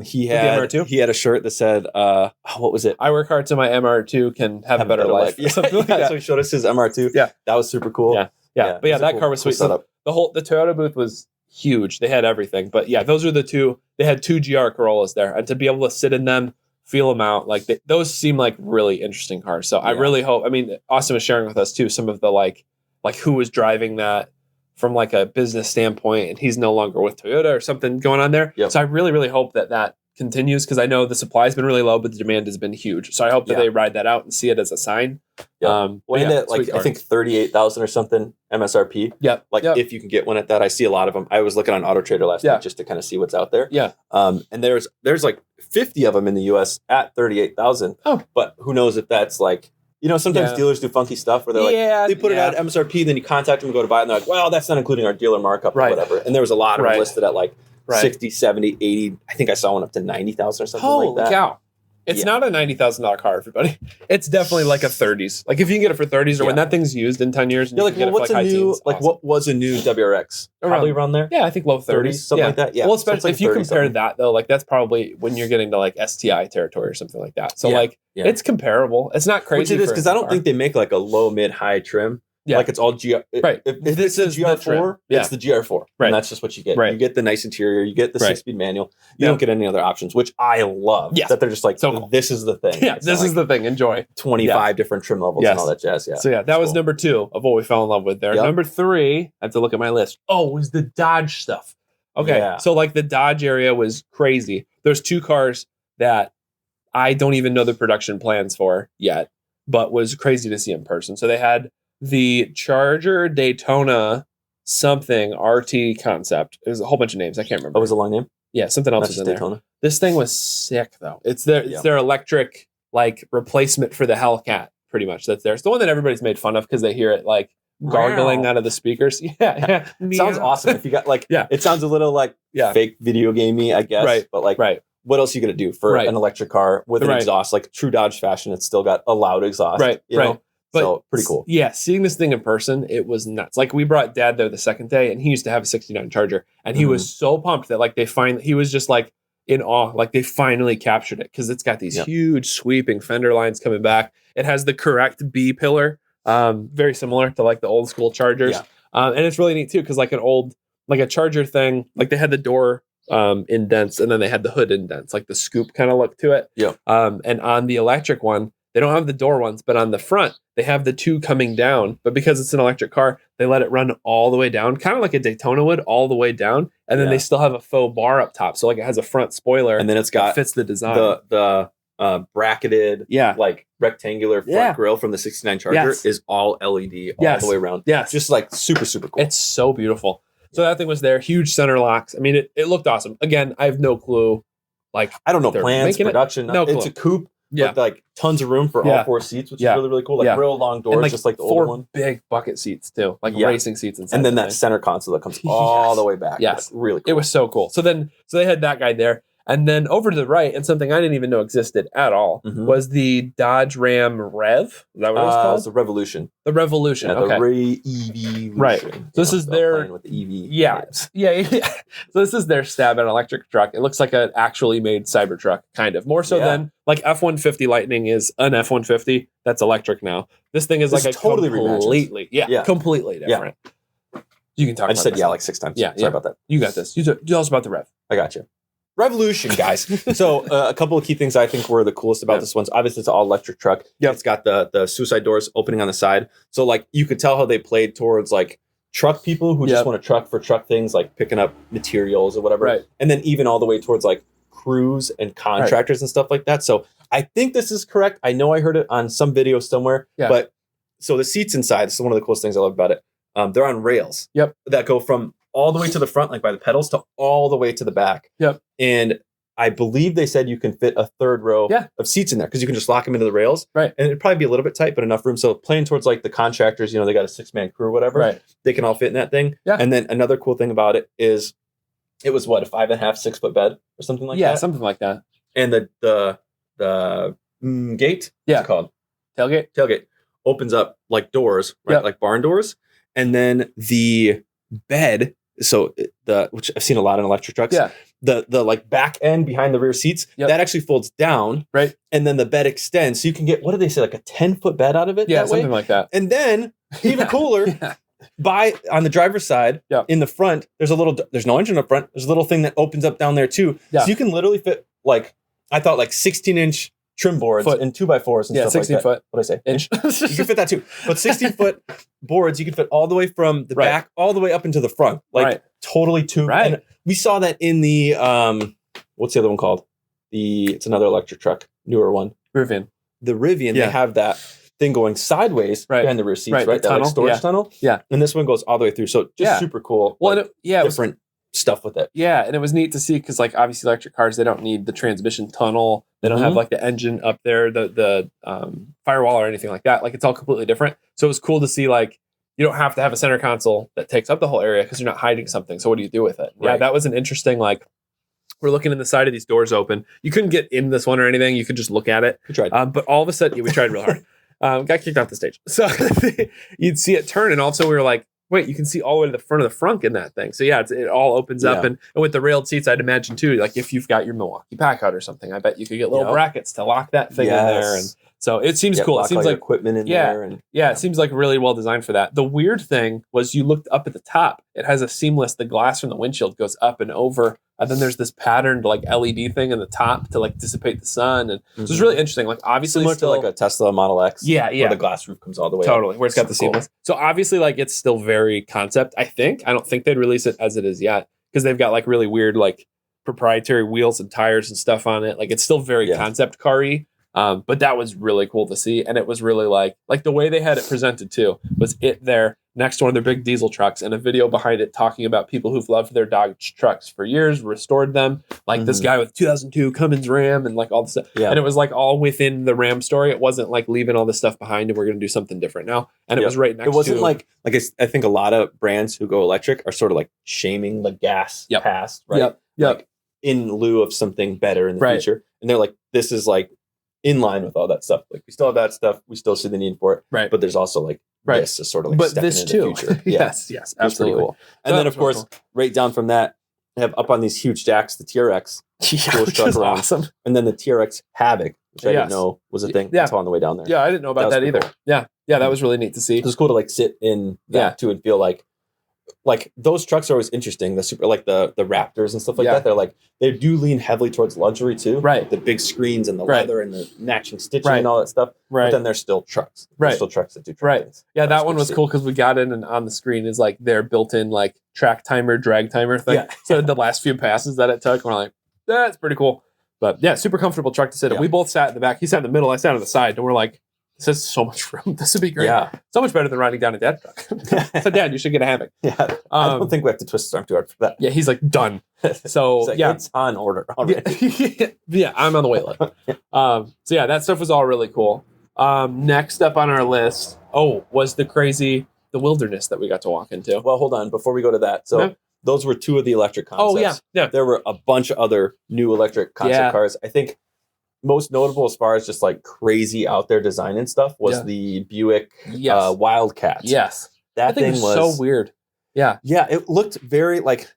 He had a shirt that said, what was it? I work hard so my MR2 can have a better life. Yeah. Something like that. So he showed us his MR2. Yeah. That was super cool. Yeah. But yeah, that car was sweet. So the Toyota booth was huge. They had everything. But yeah, those are the two. They had 2 GR Corollas there. And to be able to sit in them, feel them out, like those seem like really interesting cars. So I really hope, I mean, Austin was sharing with us too, some of the like who was driving that from like a business standpoint, and he's no longer with Toyota or something going on there. Yep. So I really, really hope that continues, because I know the supply has been really low, but the demand has been huge. So I hope that they ride that out and see it as a sign. Well, I think 38,000 or something MSRP. If you can get one at that, I see a lot of them. I was looking on Auto Trader last night just to kind of see what's out there. And there's like 50 of them in the US at 38,000. But who knows if that's like, you know, sometimes dealers do funky stuff where they're like, they put it at MSRP, then you contact them and go to buy it, and they're like, well, that's not including our dealer markup or whatever. And there was a lot of them listed at like 60, 70, 80. I think I saw one up to 90,000 or something like that. Holy cow. It's not a $90,000 car, everybody. It's definitely like a 30s. Like if you can get it for 30s, or when that thing's used in 10 years, and you like, can get it for what's like a new, like awesome. what was a new WRX? Probably around there. Yeah, I think low 30s, something like that. Yeah. Well, especially if you compare that though, like that's probably when you're getting to like STI territory or something like that. So it's comparable. It's not crazy. Which it is, because I don't think they make like a low, mid, high trim. Yeah. Like it's all GR. Right. If this is GR4, it's the GR4. Right. And that's just what you get. Right. You get the nice interior. You get the 6-speed manual. You don't get any other options, which I love. Yeah. That they're just like, so cool. This is the thing. Yeah, this is the thing. Enjoy. 25 different trim levels and all that jazz. Yeah. So yeah, that was number 2 of what we fell in love with there. Number 3, I have to look at my list. Oh, was the Dodge stuff. Okay. Yeah. So like the Dodge area was crazy. There's 2 cars that I don't even know the production plans for yet, but was crazy to see in person. So they had the Charger Daytona something RT concept. There's a whole bunch of names. I can't remember. Oh, was a long name? Yeah, something else was in Daytona. This thing was sick though. It's their electric like replacement for the Hellcat, pretty much. That's there. It's the one that everybody's made fun of because they hear it like gargling out of the speakers. Yeah. Sounds awesome. If you got like, it sounds a little like fake video gamey, I guess. Right. But like, what else are you gonna do for an electric car with an exhaust? Like true Dodge fashion, it's still got a loud exhaust. You know? But, so pretty cool. Yeah, seeing this thing in person, it was nuts. Like we brought Dad there the second day, and he used to have a '69 Charger, and he was so pumped that like he was just like in awe, like they finally captured it because it's got these huge sweeping fender lines coming back. It has the correct B pillar, very similar to like the old school Chargers, and it's really neat too because like a Charger thing, like they had the door indents and then they had the hood indents, like the scoop kind of look to it. And on the electric one, they don't have the door ones, but on the front, they have the 2 coming down. But because it's an electric car, they let it run all the way down, kind of like a Daytona would, all the way down. And then they still have a faux bar up top. So like it has a front spoiler. And then it's got fits the design. The bracketed, like rectangular front grille from the '69 Charger is all LED all the way around. Just like super, super cool. It's so beautiful. So that thing was there. Huge center locks. I mean, it looked awesome. Again, I have no clue. Like I don't know plans, production. No clue. It's a coupe. But like tons of room for all 4 seats, which is really, really cool. Like real long doors, and like just like the 4 old one. Big bucket seats too, like racing seats inside. And then that center console that comes all the way back. Yes, like, really cool. It was so cool. So they had that guy there. And then over to the right, and something I didn't even know existed at all, was the Dodge Ram Rev. Is that what it was called? It's the Revolution. The Revolution. Yeah, okay. The Ray EV. Right. So this is their with the EV. Yeah. So this is their stab at an electric truck. It looks like an actually made Cybertruck, kind of more so than like F-150 Lightning is an F-150 that's electric now. This thing is this like a totally completely, completely different. You can talk. I just said like 6 times. Sorry about that. You got this. You tell us about the Rev. I got you. Revolution, guys. So a couple of key things I think were the coolest about this one. Obviously, it's an all electric truck. It's got the suicide doors opening on the side. So like you could tell how they played towards like truck people who just want to truck for truck things, like picking up materials or whatever. And then even all the way towards like crews and contractors and stuff like that. So I think this is correct. I know I heard it on some video somewhere, but so the seats inside, this is one of the coolest things I love about it. They're on rails that go from all the way to the front, like by the pedals, to all the way to the back. And I believe they said you can fit a third row of seats in there because you can just lock them into the rails. And it'd probably be a little bit tight, but enough room. So playing towards like the contractors, you know, they got a 6-man crew or whatever. They can all fit in that thing. And then another cool thing about it is it was what, a 5.5, 6 foot bed or something like that? Yeah, something like that. And the gate, what's it called? Tailgate opens up like doors, right? Like barn doors. And then the bed, so which I've seen a lot in electric trucks. The like back end behind the rear seats, that actually folds down. And then the bed extends. So you can get, what did they say, like a 10-foot bed out of it? Yeah, something like that. And then, even cooler, on the driver's side, in the front, there's no engine up front. There's a little thing that opens up down there too. So you can literally fit like, I thought like 16-inch trim boards and 2x4s and stuff 16 like that. foot. What did I say? You can fit that too. But 16-foot boards, you can fit all the way from the back all the way up into the front. Like totally tubed. And we saw that in the, what's the other one called? It's another electric truck, newer one. Rivian. The Rivian, they have that thing going sideways behind the rear seats, right? That like storage tunnel. And this one goes all the way through. So just super cool. Well, like, different stuff with it. Yeah, and it was neat to see because like obviously electric cars, they don't need the transmission tunnel. They don't have like the engine up there, the firewall or anything like that. Like it's all completely different. So it was cool to see like you don't have to have a center console that takes up the whole area because you're not hiding something. So what do you do with it? Yeah, that was an interesting like. We're looking in the side of these doors open. You couldn't get in this one or anything. You could just look at it. We tried. But all of a sudden, we tried real hard. Got kicked off the stage. So you'd see it turn, and also we were like, wait, you can see all the way to the front of the frunk in that thing. So yeah, it all opens up. And with the railed seats, I'd imagine too, like if you've got your Milwaukee Packard or something, I bet you could get little brackets to lock that thing in there. And so it seems cool. It seems like equipment in there. And, it seems like really well designed for that. The weird thing was you looked up at the top. It has a seamless, the glass from the windshield goes up and over. And then there's this patterned like LED thing in the top to like dissipate the sun. And so it's really interesting. Like obviously similar to like a Tesla Model X. Where the glass roof comes all the way up. Where it's got the cool. seamless. So obviously like it's still very concept, I think. I don't think they'd release it as it is yet because they've got like really weird like proprietary wheels and tires and stuff on it. Like it's still very concept car-y. But that was really cool to see. And it was really like the way they had it presented too was it there next to one of their big diesel trucks and a video behind it talking about people who've loved their Dodge trucks for years, restored them. Like this guy with 2002 Cummins Ram and like all this stuff. And it was like all within the Ram story. It wasn't like leaving all this stuff behind and we're going to do something different now. And it was right next to. It wasn't like I think a lot of brands who go electric are sort of like shaming the gas past, right? Like in lieu of something better in the future. And they're like, this is like in line with all that stuff. Like we still have that stuff. We still see the need for it. But there's also like this is sort of like stepping into the future. Yes, absolutely. Cool. And then of course, right down from that, they have up on these huge jacks, the TRX. Which is awesome. And then the TRX Havoc, which I didn't know was a thing until on the way down there. Yeah, I didn't know about that either. Cool. Yeah, that was really neat to see. It was cool to like sit in that too and feel like those trucks are always interesting. The super like the Raptors and stuff like that. They're like they do lean heavily towards luxury too. Like the big screens and the leather and the matching stitching and all that stuff. But then they're still trucks. They're still trucks that do truck things. Yeah, that one was cool because we got in and on the screen is like their built-in like track timer, drag timer thing. So the last few passes that it took, we're like, that's pretty cool. But yeah, super comfortable truck to sit in. We both sat in the back. He sat in the middle. I sat on the side, and we're like, this has so much room. This would be great. So much better than riding down a dad truck. So Dad, you should get a Havoc. I don't think we have to twist his arm too hard for that. Yeah, he's like done. So like, it's on order already. I'm on the wait list. So yeah, that stuff was all really cool. Next up on our list, was the wilderness that we got to walk into. Well, hold on before we go to that. So those were two of the electric concepts. There were a bunch of other new electric concept cars. I think most notable as far as just like crazy out there design and stuff was the Buick Wildcat. That thing was so weird. It looked very like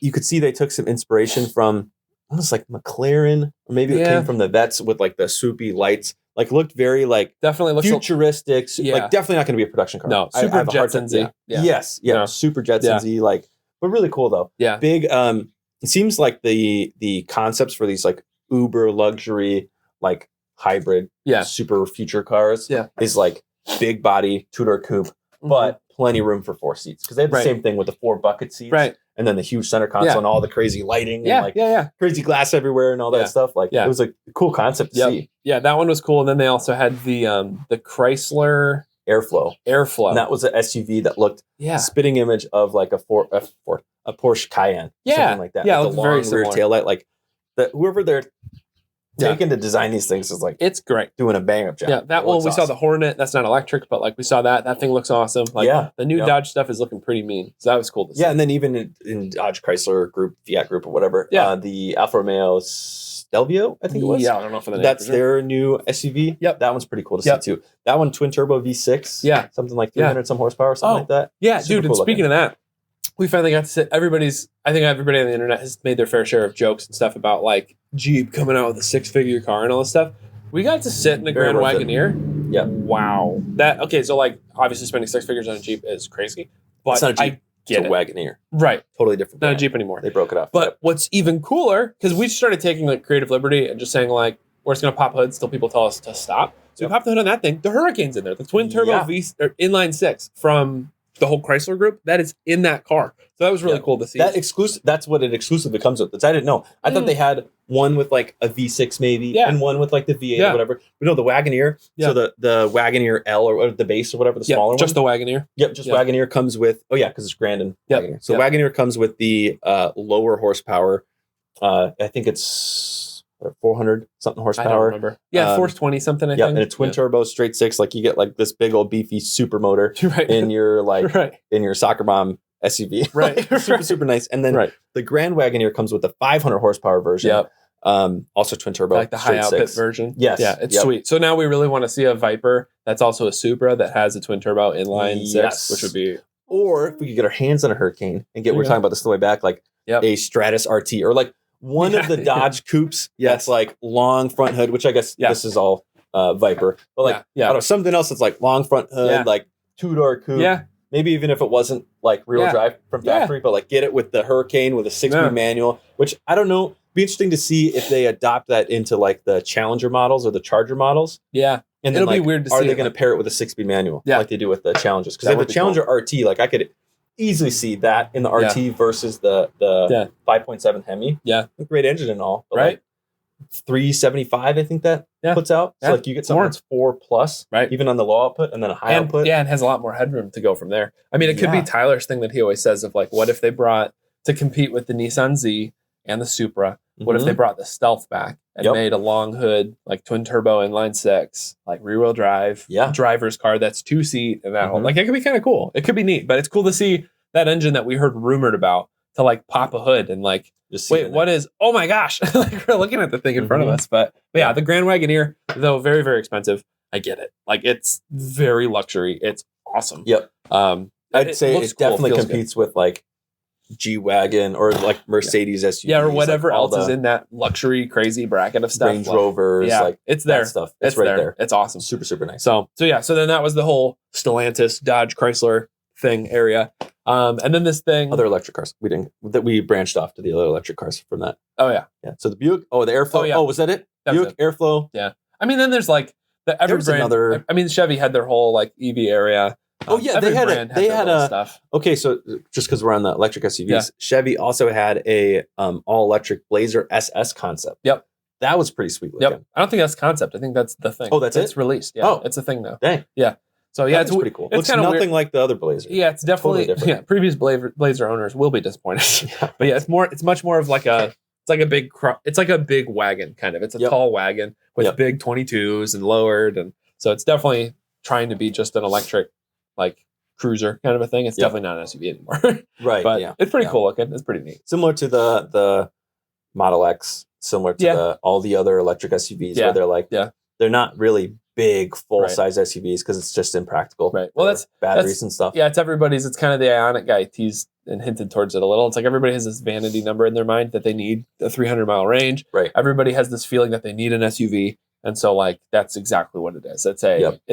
you could see they took some inspiration from almost like McLaren, or maybe it came from the Vets with like the swoopy lights. Like looked very like definitely looks futuristic. Like definitely not going to be a production car. No, super Jetson-y. Super Jetson-y. Like, but really cool though. Big. It seems like the concepts for these like uber luxury like hybrid super future cars is like big body two-door coupe but plenty room for 4 seats because they had the same thing with the 4 bucket seats and then the huge center console and all the crazy lighting Yeah, and like crazy glass everywhere and all that stuff. Like it was a cool concept to see. Yeah, that one was cool. And then they also had the Chrysler Airflow. And that was an SUV that looked spitting image of like a Porsche Cayenne. Something like that. Yeah, like the long very rear taillight. Like whoever they're taking to design these things is like it's great. Doing a bang up job. Yeah, that one we saw the Hornet. That's not electric, but like we saw that. That thing looks awesome. Like the new Dodge stuff is looking pretty mean. So that was cool to see. Yeah, and then even in Dodge Chrysler Group, Fiat Group, or whatever, the Alfa Romeo Stelvio, I think it was. Yeah, I don't know for the name. That's their new SUV. Yep, that one's pretty cool to see too. That one twin turbo V6. Yeah, something like 300 some horsepower, something like that. Yeah, super dude. Cool and speaking of that, we finally got to sit. I think everybody on the internet has made their fair share of jokes and stuff about like Jeep coming out with a 6-figure car and all this stuff. We got to sit in a Grand Wagoneer. Yeah. Wow. So like obviously spending 6 figures on a Jeep is crazy. But it's not a Jeep. I get it's a Wagoneer. Right. Totally different. Not a Jeep anymore. They broke it up. But what's even cooler, because we started taking like creative liberty and just saying like, we're just gonna pop hoods till people tell us to stop. So we popped the hood on that thing. The Hurricane's in there. The twin turbo inline 6 from the whole Chrysler group, that is in that car. So that was really cool to see. That's what it exclusively comes with. I didn't know. I thought they had one with like a V6 maybe, and one with like the V8 or whatever. But no, the Wagoneer. Yeah. So the Wagoneer L or the base or whatever, the smaller one. Just the Wagoneer. Yep, just Wagoneer comes with. Oh yeah, because it's Grandin Wagoneer. So Wagoneer comes with the lower horsepower. I think it's 400 something horsepower. I don't remember. Yeah, 420 something. I think. And a twin turbo straight 6. Like you get like this big old beefy super motor in your like in your soccer mom SUV. Right. super nice. And then the Grand Wagoneer comes with the 500 horsepower version. Yep. Also twin turbo, like the high output version. Yes. Yeah, it's sweet. So now we really want to see a Viper that's also a Supra that has a twin turbo inline 6, which would be. Or if we could get our hands on a Hurricane and get, we're talking about this the way back, like a Stratus RT or like one of the Dodge coupes that's like long front hood, which I guess this is all Viper, but like I don't know, something else that's like long front hood, like 2-door coupe. Yeah. Maybe even if it wasn't like rear drive from factory, but like get it with the Hurricane with a 6-speed manual, which I don't know. Be interesting to see if they adopt that into like the Challenger models or the Charger models. Yeah. And it'll then, be weird to see. Are they going to pair it with a 6-speed manual like they do with the Challengers? Because if the Challenger RT, like I could easily see that in the RT versus the 5.7 Hemi. Yeah. Great engine and all. But right. Like 375, I think that puts out. So like you get something that's 4+, even on the low output and then a high output. Yeah, and has a lot more headroom to go from there. I mean, it could be Tyler's thing that he always says of like, what if they brought to compete with the Nissan Z and the Supra? What if they brought the Stealth back and made a long hood, like twin turbo inline 6, like rear wheel drive, driver's car that's 2-seat and that whole, like it could be kind of cool. It could be neat, but it's cool to see that engine that we heard rumored about to like pop a hood and like, wait, what is, oh my gosh, like we're looking at the thing in front of us. But yeah, the Grand Wagoneer, though very, very expensive. I get it. Like it's very luxury. It's awesome. Yep. I'd say it definitely competes with like G-Wagon or like Mercedes SUVs. Yeah, or whatever like else is in that luxury, crazy bracket of stuff. Range Rovers. Yeah, like it's there. Stuff. It's right there. It's awesome. Super, super nice. So then that was the whole Stellantis, Dodge, Chrysler thing area. And then this thing. Other electric cars. We branched off to the other electric cars from that. Oh, yeah. Yeah. So the Buick. Oh, the Airflow. Oh, was that it? Buick, Airflow. Yeah. I mean, then there's like every brand. I mean, Chevy had their whole like EV area. Oh yeah, they had a stuff. Okay, so just because we're on the electric SUVs, Chevy also had a all electric Blazer SS concept. Yep, that was pretty sweet looking. Yep, I don't think that's concept. I think that's the thing. Oh, that's it's released. Yeah, it's a thing now. Dang. Yeah. So yeah, it's pretty cool. It's kind of nothing like the other Blazer. Yeah, it's definitely totally different. Yeah. Previous Blazer owners will be disappointed. But yeah, it's much more of like it's like a big wagon kind of. It's a tall wagon with big 22s and lowered, and so it's definitely trying to be just an electric like cruiser kind of a thing. It's definitely not an SUV anymore. Right. But it's pretty cool looking. It's pretty neat. Similar to the Model X, similar to all the other electric SUVs where they're like they're not really big full size SUVs because it's just impractical. Right. Well, that's batteries and stuff. Yeah, it's everybody's. It's kind of the Ioniq guy teased and hinted towards it a little. It's like everybody has this vanity number in their mind that they need a 300-mile range. Right. Everybody has this feeling that they need an SUV, and so like that's exactly what it is. It's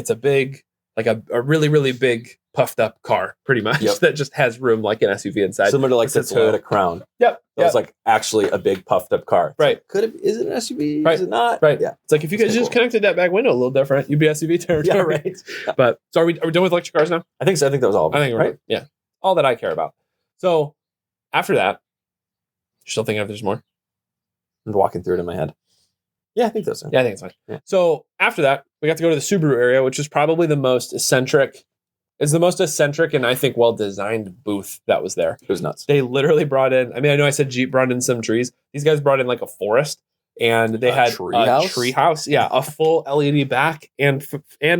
a big, like a really, really big puffed up car, pretty much that just has room like an SUV inside. Similar to like the Toyota Crown. Yep. That was like actually a big puffed up car. Right. Like, is it an SUV? Right. Is it not? Right. Yeah. It's like if you guys just connected that back window a little different, you'd be SUV territory. Yeah, right. But so are we done with electric cars now? I think so. I think that was all of it. I think right. Yeah. All that I care about. So after that, you're still thinking if there's more? I'm walking through it in my head. Yeah, I think that's it. Yeah, I think it's fine. Yeah. So after that, we got to go to the Subaru area, which is probably the most eccentric. It's the most eccentric and I think well-designed booth that was there. It was nuts. They literally brought in, I mean, I know I said Jeep brought in some trees. These guys brought in like a forest, and they had a tree house. Yeah, a full LED back and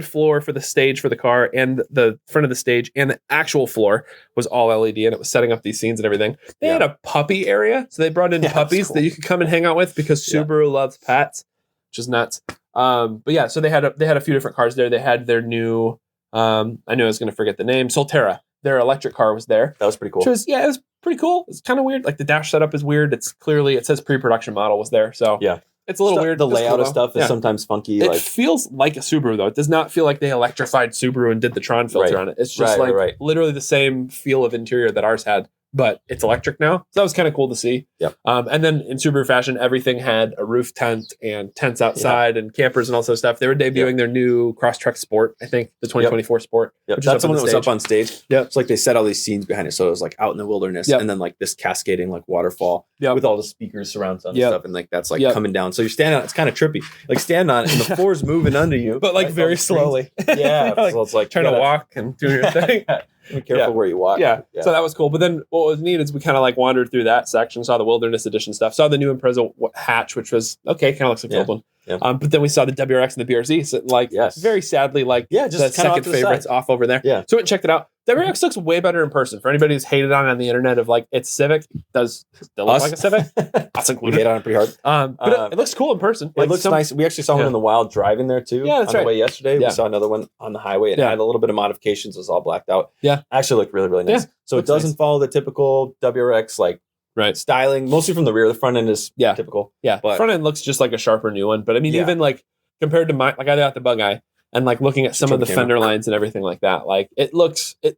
floor for the stage for the car, and the front of the stage and the actual floor was all LED, and it was setting up these scenes and everything. They had a puppy area, so they brought in puppies that you could come and hang out with because Subaru loves pets, which is nuts. But yeah, so they had a few different cars there. They had their new, I knew I was going to forget the name, Solterra. Their electric car was there. That was pretty cool. Which was, it was pretty cool. It's kind of weird. Like the dash setup is weird. It's clearly, it says pre-production model was there. So yeah, it's a little weird. The layout of stuff is sometimes funky. It feels like a Subaru though. It does not feel like they electrified Subaru and did the Tron filter on it. It's just literally the same feel of interior that ours had, but it's electric now. So that was kind of cool to see. Yep. And then in Subaru fashion, everything had a roof tent and tents outside and campers and all sorts of stuff. They were debuting their new Crosstrek Sport, I think, the 2024 Sport. Yep. Which that's the one that was up on stage. Yeah. It's like they set all these scenes behind it. So it was like out in the wilderness and then like this cascading like waterfall with all the speakers surround sound and stuff. And like that's like coming down. So you're standing on it. It's kind of trippy. Like stand on it and the floor's moving under you. But like very slowly. Yeah. So it's like trying to walk and do your thing. Be careful where you walk. Yeah. So that was cool. But then what was neat is we kind of like wandered through that section, saw the Wilderness Edition stuff, saw the new Impreza hatch, which was okay, kind of looks like the old one. Yeah. But then we saw the WRX and the BRZ. So like, very sadly, like just the second favorites off over there. Yeah. So we went and checked it out. WRX looks way better in person. For anybody who's hated on the internet of like it's Civic, it does still look like a Civic. That's included. We hate on it pretty hard. But it looks cool in person. It looks nice. We actually saw one in the wild driving there too. Yeah, that's on the way yesterday. We saw another one on the highway. It had a little bit of modifications. It was all blacked out. Yeah. Actually looked really, really nice. Yeah, so it doesn't follow the typical WRX like styling, mostly from the rear. The front end is typical. Yeah. But front end looks just like a sharper new one. But I mean, even like compared to my, like I got the Bug Eye. And like looking at some of the fender lines and everything like that, like it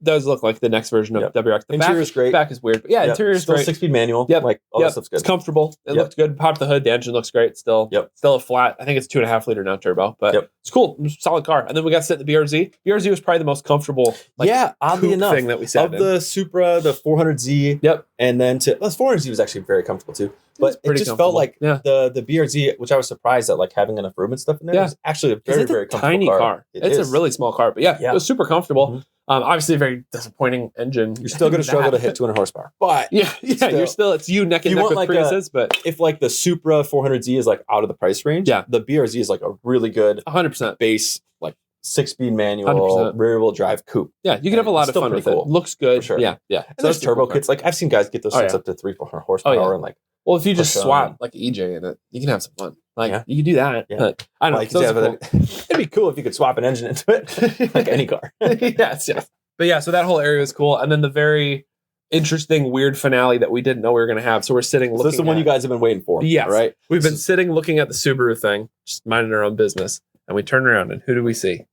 does look like the next version of WRX. The interior is great. Back is weird, but interior is still great. 6-speed manual. Yep. Like all that stuff's good. It's comfortable. It looked good. Popped the hood. The engine looks great. Still a flat. I think it's 2.5 liter now turbo, but it's cool. Solid car. And then we got to sit in the BRZ. BRZ was probably the most comfortable. Oddly enough, thing that we sat of the Supra, the 400Z. Yep. And then the 400Z was actually very comfortable too. But it just felt like the BRZ, which I was surprised at, like having enough room and stuff in there. Was actually a very, very comfortable tiny car. It's a really small car, but it was super comfortable. Mm-hmm. Obviously, a very disappointing engine. You're still going to struggle to hit 200 horsepower, but you're still it's neck and neck with Priuses. But if like the Supra 400Z is like out of the price range, the BRZ is like a really good 100% base, like 6-speed manual, rear-wheel drive coupe. Yeah, you can have a lot of fun with it. Looks good. Sure. Yeah. And there's turbo kits. Like I've seen guys get those things up to 300-400 horsepower and like. Well, if you just swap like EJ in it, you can have some fun. Like you can do that. Yeah. But I don't know. It'd be cool if you could swap an engine into it, like any car. Yes. But so that whole area was cool. And then the very interesting, weird finale that we didn't know we were going to have. So we're sitting looking. This is the one you guys have been waiting for. Yes. Right. We've been sitting looking at the Subaru thing, just minding our own business. And we turn around and who do we see?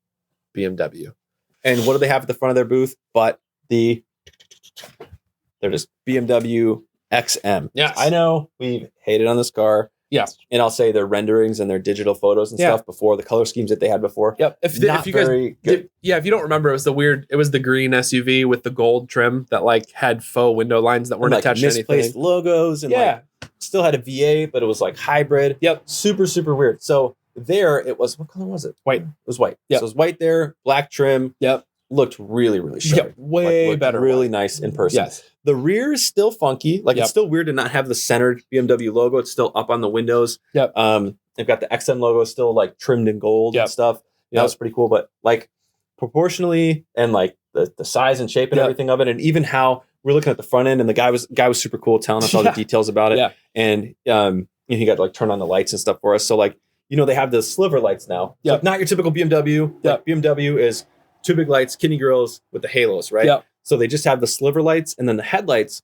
BMW. And what do they have at the front of their booth? But they're just BMW XM. Yes. I know we've hated on this car. Yes. And I'll say their renderings and their digital photos and stuff before, the color schemes that they had before. Yep. If you guys, if you don't remember, it was the green SUV with the gold trim that like had faux window lines that weren't attached to anything. Misplaced logos and like still had a V8, but it was like hybrid. Yep. Super, super weird. So there it was, what color was it? White. It was white. Yep. So it was white there, black trim. Yep. Looked really, really sharp. Yep. Way better. Really nice in person. Yes. The rear is still funky. Like it's still weird to not have the centered BMW logo. It's still up on the windows. Yep. They've got the XM logo still like trimmed in gold and stuff. That was pretty cool. But like proportionally and like the size and shape and everything of it, and even how we're looking at the front end, and the guy was super cool telling us all the details about it. Yeah. And he got to like turn on the lights and stuff for us. So like, they have the sliver lights now. Yeah. So not your typical BMW. Like BMW is 2 big lights, kidney grills with the halos, right? Yep. So they just have the sliver lights and then the headlights,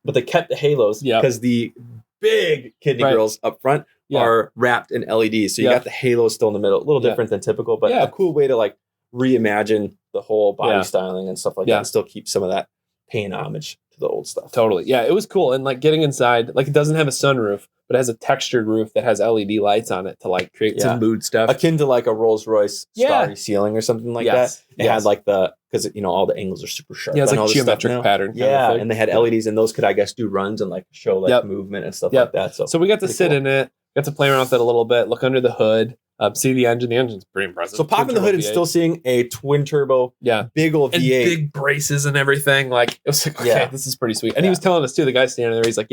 but they kept the halos because the big kidney grills up front are wrapped in LEDs. So you got the halos still in the middle, a little different than typical, but a cool way to like reimagine the whole body styling and stuff like that and still keep some of that paying homage to the old stuff. Totally. Yeah, it was cool. And like getting inside, like it doesn't have a sunroof, but it has a textured roof that has LED lights on it to like create some mood stuff. Akin to like a Rolls Royce starry ceiling or something like that. It had like the because all the angles are super sharp. Yeah, it's like geometric pattern. Yeah, and they had LEDs, and those could, I guess, do runs and like show like movement and stuff like that. So we got to sit in it, got to play around with it a little bit, look under the hood, see the engine. The engine's pretty impressive. So popping the hood and still seeing a twin turbo, big old V8, and big braces and everything. Like it was like, okay, this is pretty sweet. And he was telling us too, the guy standing there, he's like,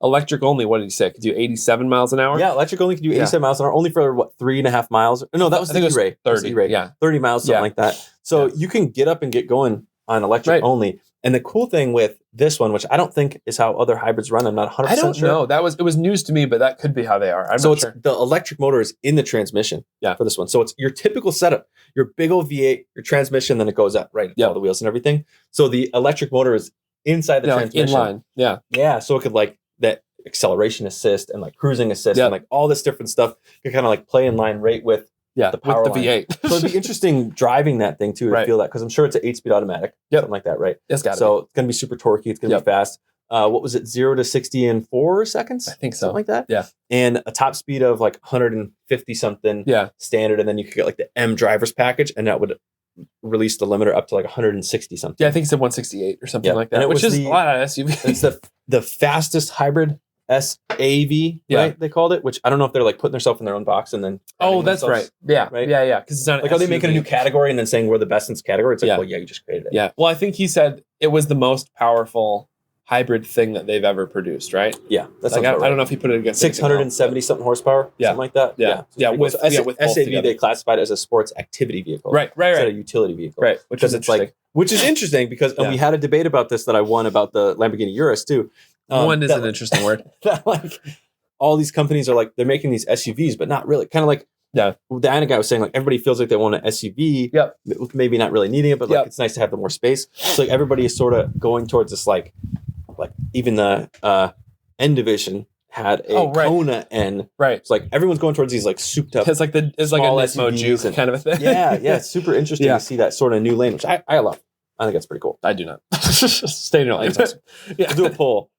electric only. What did he say? Could do 87 miles an hour? Yeah, electric only could do 87 miles an hour, only for 3.5 miles. No, that was the E-Ray. 30. Yeah, 30 miles, something like that. So you can get up and get going on electric only. And the cool thing with this one, which I don't think is how other hybrids run, I'm not 100% sure. I don't know. It was news to me, but that could be how they are. I'm not sure. The electric motor is in the transmission for this one. So it's your typical setup. Your big old V8, your transmission, then it goes up, right? All the wheels and everything. So the electric motor is inside the transmission. In line. Yeah. Yeah. So it could like that acceleration assist and like cruising assist and like all this different stuff could kind of like play in line right with the power with the V8. So it'd be interesting driving that thing too to feel that, because I'm sure it's an 8-speed automatic, something like that, right? It's got so it's going to be super torquey. It's going to be fast. What was it? 0 to 60 in 4 seconds? I think so. Something like that. Yeah. And a top speed of like 150 something standard. And then you could get like the M driver's package, and that would release the limiter up to like 160 something. Yeah, I think it said 168 or something like that, which is a lot of SUV. It's the fastest hybrid SAV, right? They called it, which I don't know if they're like putting themselves in their own box and then. Oh, that's right. Yeah. Right. Yeah. Because it's not like, are they making a new category and then saying we're the best in this category? It's like, well, you just created it. Yeah. Well, I think he said it was the most powerful hybrid thing that they've ever produced, right? Yeah. That's like, I don't know if he put it against 670 something horsepower, something like that. Yeah. With SAV, they classified as a sports activity vehicle. Right. Instead of utility vehicle. Right. Which is interesting because and we had a debate about this that I won about the Lamborghini Urus too. One is an interesting word. That like all these companies are like they're making these SUVs, but not really. Kind of like the Diana guy was saying, like everybody feels like they want an SUV. Maybe not really needing it, but like it's nice to have the more space. So like everybody is sort of going towards this like even the N division had a Kona N. Right. It's like everyone's going towards these like souped up. It's like a Nismo Juke kind of a thing. Yeah. It's super interesting to see that sort of new lane, which I love. I think that's pretty cool. I do not. Stay in your lane. We'll do a poll.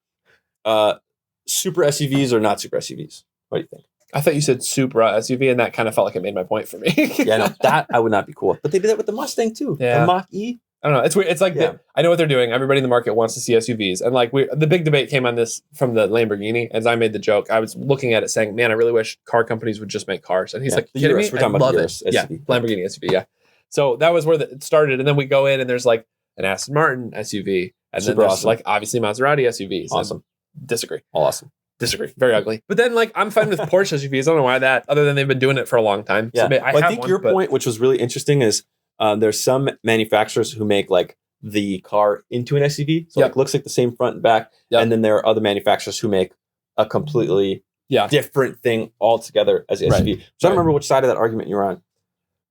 Super SUVs or not super SUVs? What do you think? I thought you said Supra SUV, and that kind of felt like it made my point for me. That I would not be cool with. But they did that with the Mustang too. The Mach-E. I don't know. It's weird. It's like I know what they're doing. Everybody in the market wants to see SUVs, and like the big debate came on this from the Lamborghini. As I made the joke, I was looking at it saying, "Man, I really wish car companies would just make cars." And he's like, "The Urus, we're talking about the Urus SUV. Yeah, Lamborghini SUV. Yeah." So that was where it started, and then we go in, and there's like an Aston Martin SUV, and then there's like obviously Maserati SUVs. Awesome. Disagree. All awesome. Disagree. Very ugly. But then, like, I'm fine with Porsche SUVs. I don't know why that, other than they've been doing it for a long time. Yeah. So I think your point, which was really interesting, is there's some manufacturers who make like the car into an SUV. So like looks like the same front and back. And then there are other manufacturers who make a completely different thing altogether as an SUV. So I don't remember which side of that argument you were on.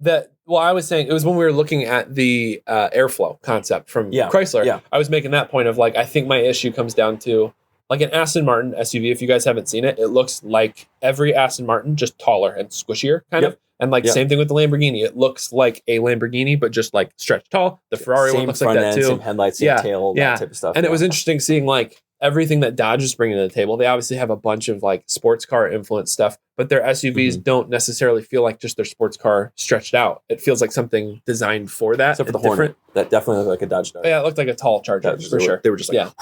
I was saying it was when we were looking at the airflow concept from Chrysler. Yeah. I was making that point of like, I think my issue comes down to like an Aston Martin SUV. If you guys haven't seen it, it looks like every Aston Martin, just taller and squishier kind of. And like same thing with the Lamborghini. It looks like a Lamborghini, but just like stretched tall. The Ferrari one looks like that too. Same headlights, same tail, that type of stuff. And it was interesting seeing like everything that Dodge is bringing to the table. They obviously have a bunch of like sports car influence stuff, but their SUVs don't necessarily feel like just their sports car stretched out. It feels like something designed for that. Except for the Hornet. That definitely looked like a Dodge Dart. Yeah, it looked like a tall Charger for sure. They were just like, all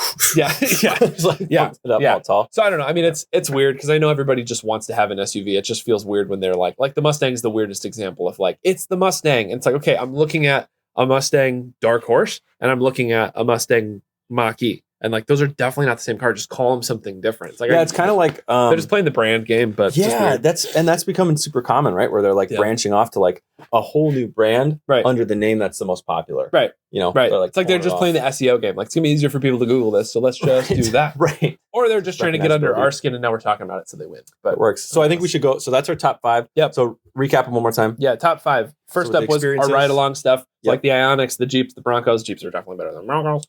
tall. So I don't know. I mean, it's weird because I know everybody just wants to have an SUV. It just feels weird when they're like the Mustang is the weirdest example of like, it's the Mustang. And it's like, okay, I'm looking at a Mustang Dark Horse and I'm looking at a Mustang Mach-E. And like those are definitely not the same car. Just call them something different. It's like it's kind of like they're just playing the brand game, but that's becoming super common, right? Where they're like branching off to like a whole new brand under the name that's the most popular, right? Like it's like they're just playing the SEO game. Like it's gonna be easier for people to Google this, so let's just do that, right? Or they're just trying to get under our skin, and now we're talking about it, so they win. But it works. So I think we should go. So that's our top 5. Yep. So recap them one more time. Yeah, top 5. First up was our ride along stuff, like the Ioniqs, the Jeeps, the Broncos. Jeeps are definitely better than Broncos.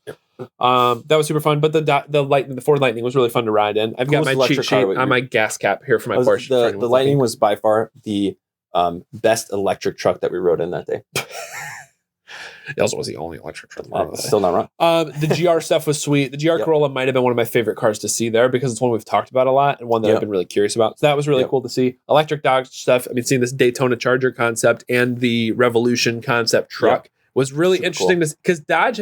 That was super fun. But the Ford Lightning was really fun to ride in. I've got my cheat sheet on my gas cap here for my Porsche. The Lightning was by far the best electric truck that we rode in that day. It also was the only electric truck. Still not wrong. The GR stuff was sweet. The GR Corolla might have been one of my favorite cars to see there because it's one we've talked about a lot and one that I've been really curious about. So that was really cool to see. Electric Dodge stuff. I mean, seeing this Daytona Charger concept and the Revolution concept truck was really interesting because Dodge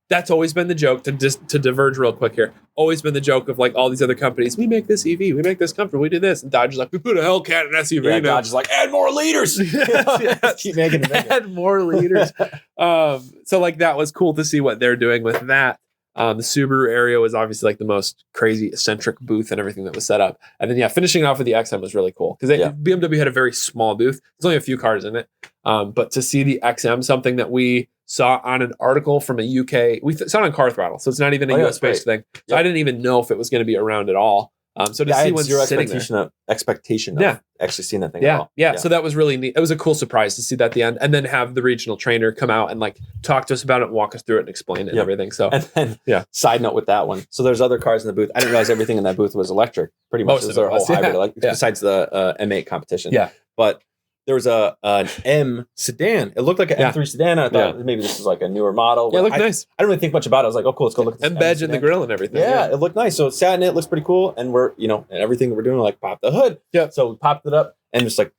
that's always been the joke to diverge real quick here. Always been the joke of like all these other companies. We make this EV, we make this comfortable, we do this, and Dodge is like, we put a Hellcat in SUV. Yeah, Dodge is like, add more liters. Yes. Keep making it. Add more liters. So like that was cool to see what they're doing with that. The Subaru area was obviously like the most crazy eccentric booth and everything that was set up. And then finishing off with the XM was really cool because BMW had a very small booth. There's only a few cars in it. But to see the XM, something that we saw on an article from a UK, we saw it on Car Throttle, so it's not even a US based thing. So I didn't even know if it was going to be around at all. So to see what's sitting there. Expectation of actually seeing that thing at all. Yeah. So that was really neat. It was a cool surprise to see that at the end, and then have the regional trainer come out and like talk to us about it, and walk us through it, and explain it and everything. So and then, side note with that one. So there's other cars in the booth. I didn't realize everything in that booth was electric. Pretty much, it was their whole hybrid, besides the M8 competition. Yeah, but there was an M sedan. It looked like an M3 sedan. I thought maybe this was like a newer model. Yeah, it looked nice. I didn't really think much about it. I was like, oh, cool, let's go look at this. M badge in the grill and everything. Yeah, it looked nice. So it sat in it, looks pretty cool. And we're, and everything we're doing, like pop the hood. Yeah. So we popped it up and just like,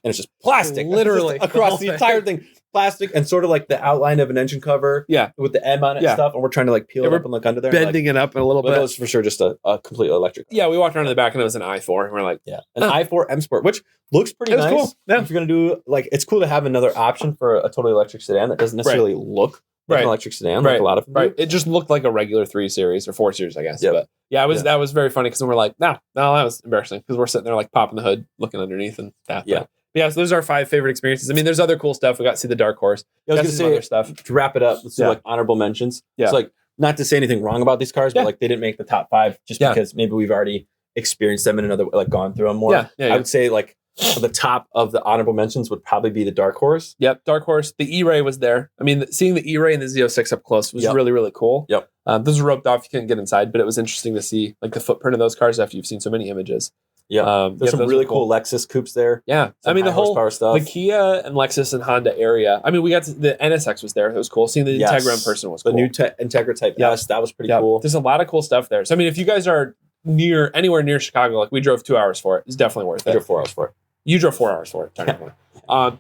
and it's just plastic. Literally. Across the entire thing. Plastic and sort of like the outline of an engine cover. Yeah. With the M on it and stuff. And we're trying to like peel it up and look under there. Bending it up a little bit. It was for sure just a completely electric car. Yeah, we walked around to the back and it was an i4. And we're like, an i4 M Sport, which looks pretty nice. Cool. Yeah. If you're going to do, like, it's cool to have another option for a totally electric sedan that doesn't necessarily look like an electric sedan, like a lot of them do. It just looked like a regular 3 Series or 4 Series, I guess. But yeah, that was very funny because then we're like, no, that was embarrassing because we're sitting there like popping the hood, looking underneath and that. Yeah. Yeah, so those are our 5 favorite experiences. I mean, there's other cool stuff. We got to see the Dark Horse. I was going to say, other stuff. To wrap it up, let's do like honorable mentions. Yeah. So like, not to say anything wrong about these cars, but like they didn't make the top 5 just because maybe we've already experienced them in another, like gone through them more. I would say like the top of the honorable mentions would probably be the Dark Horse. Yep, Dark Horse. The E-Ray was there. I mean, seeing the E-Ray and the Z06 up close was really, really cool. Yep. Those were roped off. You couldn't get inside, but it was interesting to see like the footprint of those cars after you've seen so many images. Yeah, there's some really cool Lexus coupes there. Yeah, I mean the whole stuff. The Kia and Lexus and Honda area. I mean, we got the NSX was there. It was cool. Seeing the Integra in person was cool. The new Integra Type S, that was pretty cool. There's a lot of cool stuff there. So I mean, if you guys are anywhere near Chicago, like we drove 2 hours for it, it's definitely worth it. I drove 4 hours for it. You drove 4 hours for it, technically.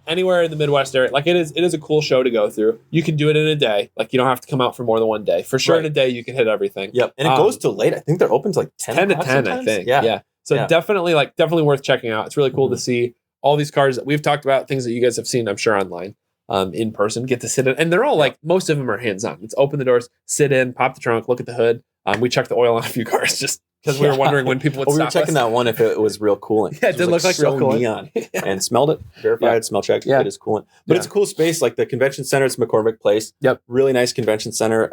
Anywhere in the Midwest area, like it is a cool show to go through. You can do it in a day. Like you don't have to come out for more than one day. For sure, in a day you can hit everything. Yep, and it goes till late. I think they're open to like 10 to 10, sometimes? I think. Yeah. So definitely worth checking out. It's really cool to see all these cars that we've talked about, things that you guys have seen, I'm sure, online, in person, get to sit in. And they're all like, most of them are hands-on. It's open the doors, sit in, pop the trunk, look at the hood. We checked the oil on a few cars just because we were wondering when people would stop. We were checking that one if it was real cooling. Yeah, it did look like real cooling. Neon. And smelled it, verified, smell check. It is cooling. But it's a cool space, like the convention center. It's McCormick Place. Yep. Really nice convention center.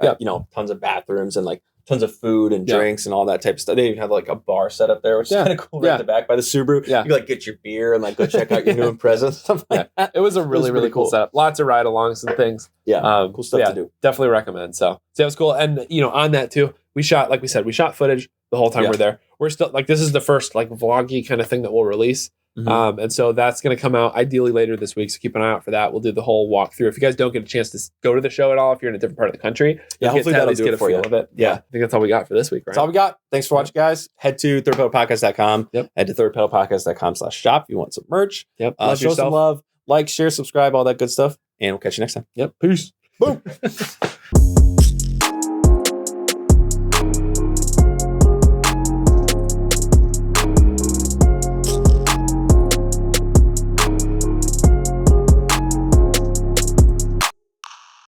Tons of bathrooms and like tons of food and drinks and all that type of stuff. They even have like a bar set up there, which is kind of cool. Right at the back by the Subaru. Yeah. You can like get your beer and like go check out your new Impreza. Stuff like that. It was a really cool setup. Lots of ride-alongs and things. Yeah. Cool stuff to do. Definitely recommend. So that was cool. And on that too, we shot, like we said, footage the whole time we're there. We're still like, this is the first like vloggy kind of thing that we'll release. Mm-hmm. And so that's going to come out ideally later this week. So keep an eye out for that. We'll do the whole walkthrough. If you guys don't get a chance to go to the show at all, if you're in a different part of the country, hopefully that'll do it for you. Of it. Yeah. I think that's all we got for this week, right? That's all we got. Thanks for watching, guys. Head to thirdpedalpodcast.com. Yep. Head to thirdpedalpodcast.com/shop if you want some merch. Yep. Show some love. Like, share, subscribe, all that good stuff. And we'll catch you next time. Yep. Peace. Boom.